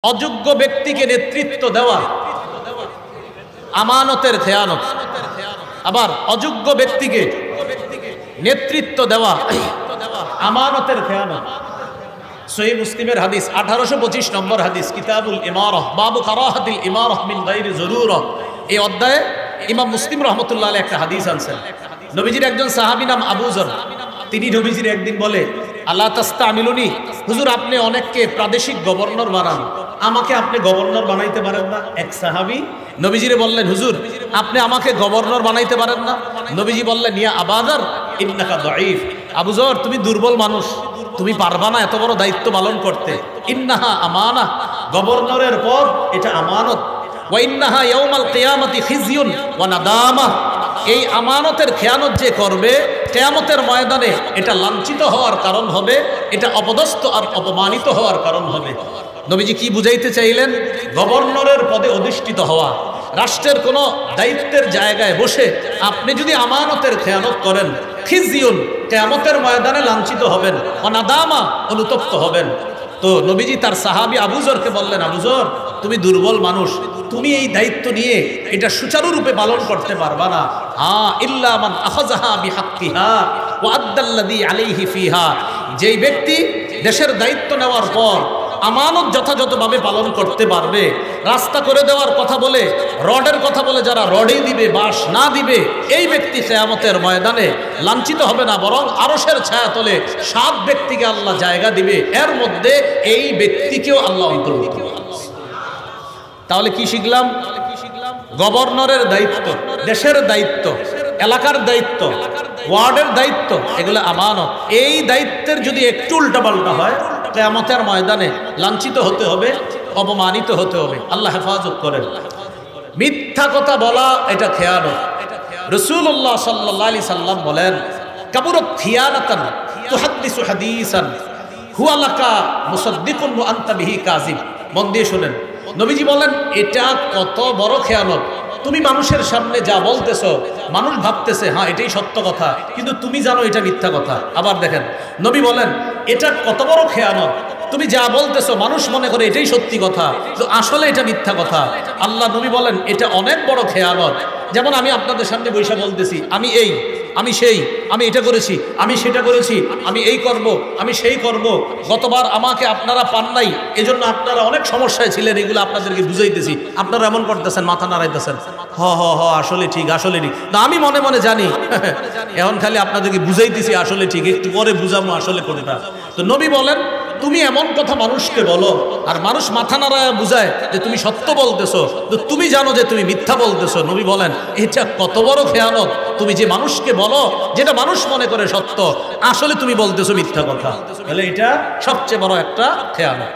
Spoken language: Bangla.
অযোগ্য ব্যক্তিকে নেতৃত্ব দেওয়া আমানতের খেয়ানত। আবার অযোগ্য ব্যক্তিকে নেতৃত্ব দেওয়া আমানতের খেয়ানত। সহিহ মুসলিমের হাদিস 1825 নম্বর হাদিস, কিতাবুল ইমারাহ, বাবু কারাহাতিল ইমারাহ মিন গায়রি যুরুরাহ। এই অধ্যায়ে ইমাম মুসলিম রাহমাতুল্লাহ আলাইহি একটা হাদিস আনছেন। নবীজির একজন সাহাবী নাম আবু যর, তিনি নবীজির একদিন বলে, আল্লাহ তাস্তামিলুনি, হুজুর আপনি অনেককে প্রাদেশিক গভর্নর বানান, আমাকে আপনি গভর্নর বানাইতে পারেন না? এক সাহাবী নবীজিরে বললেন, হুজুর আপনি আমাকে গভর্নর বানাইতে পারেন না? নবীজি বললেন, ইয়া আবা যর ইন্নাকা দাঈফ, আবু যর তুমি দুর্বল মানুষ, তুমি পারবা না এত বড় দায়িত্ব পালন করতে। ইন্নাহা আমানা, গভর্নরের পদ এটা আমানত। ওয়া ইন্নাহা ইয়াউমাল কিয়ামাতি খিজিয়ুন ওয়া নাদামা, এই আমানতের খেয়ানত যে করবে কিয়ামতের ময়দানে এটা লাঞ্ছিত হওয়ার কারণ হবে, এটা অপদস্থ আর অপমানিত হওয়ার কারণ হবে। নবীজি কি বুঝাইতে চাইলেন? গভর্নরের পদে অধিষ্ঠিত হওয়া, রাষ্ট্রের কোনো দায়িত্বের জায়গায় বসে আপনি যদি আমানতের খেয়ানত করেন, খিজিয়ুন, কিয়ামতের ময়দানে লাঞ্ছিত হবেন, অনাদামা, অনুতপ্ত হবেন। তো নবীজি তার সাহাবী আবু যরকে বললেন, আবু যর তুমি দুর্বল মানুষ, তুমি এই দায়িত্ব নিয়ে এটা সুচারুরূপে পালন করতে পারবা না। ইল্লা মান আখাযাহা বিহাক্কিহা ওয়া আদ্দাল্লাযী আলাইহি ফিহা, যেই ব্যক্তি দেশের দায়িত্ব নেওয়ার পর আমানত যথাযথভাবে পালন করতে পারবে, রাস্তা করে দেওয়ার কথা বলে, রডের কথা বলে যারা রডে দিবে, বাঁশ না দিবে, এই ব্যক্তি কিয়ামতের ময়দানে লাঞ্ছিত হবে না, বরং আরশের ছায়াতলে 7 ব্যক্তিকে আল্লাহ জায়গা দিবে, এর মধ্যে এই ব্যক্তিকেও আল্লাহ অন্তর্ভুক্ত করবে। তাহলে কি শিখলাম? গভর্নরের দায়িত্ব, দেশের দায়িত্ব, এলাকার দায়িত্ব, ওয়ার্ডের দায়িত্ব, এগুলো আমানত। এই দায়িত্বের যদি একটু উল্টাপাল্টা হয়, কিয়ামতের ময়দানে লাঞ্ছিত হতে হবে, অপমানিত হতে হবে। আল্লাহ হেফাজত করেন। মিথ্যা কথা বলা এটা খেয়ানত। রাসূলুল্লাহ সাল্লাল্লাহু আলাইহি সাল্লাম বলেন, কাবুরাত খিয়ানাতান তুহাদ্দিসু হাদিসান হুয়া লাকা মুসাদ্দিকুন ওয়া আনতা বিহি কাযিব। মন দিয়ে শুনেন, নবীজি বলেন এটা কত বড় খেয়ানত। তুমি মানুষের সামনে যা বলতেছো, মানুষ ভাবতেছে হ্যাঁ এটাই সত্য কথা, কিন্তু তুমি জানো এটা মিথ্যা কথা। আবার দেখেন, নবী বলেন এটা কত বড় খেয়ানত, তুমি যা বলতেছো মানুষ মনে করে এটাই সত্যি কথা, তো আসলে এটা মিথ্যা কথা। আল্লাহ নবী বলেন এটা অনেক বড় খেয়ানত। যেমন আমি আপনাদের সামনে বৈশা বলতেছি আমি এই, আমি সেই, আমি এটা করেছি, আমি সেটা করেছি, আমি এই করব, আমি সেই করব। গতবার আমাকে আপনারা পান নাই, এজন্য আপনারা অনেক সমস্যায় ছিলেন, এগুলো আপনাদেরকে বুঝাইতেছি, আপনারা এমন করতেছেন, মাথা নাড়াইতেছেন, হ হ হ আসলে ঠিক, আসলে ঠিক না, আমি মনে মনে জানি, এখন খালি আপনাদেরকে বুঝাইতেছি আসলে ঠিক, একটু পরে বুঝাবো আসলে কোনটা। তো নবী বলেন তুমি এমন কথা মানুষকে বলো আর মানুষ মাথা নাড়ায় বুঝায় যে তুমি সত্য বলতেছো, তো তুমি জানো যে তুমি মিথ্যা বলতেছো। নবী বলেন এটা কত বড় খেয়ানত, তুমি যে মানুষকে বলো যেটা মানুষ মনে করে সত্য, আসলে তুমি বলতেছো মিথ্যা কথা, তাহলে এটা সবচেয়ে বড় একটা খেয়ানত।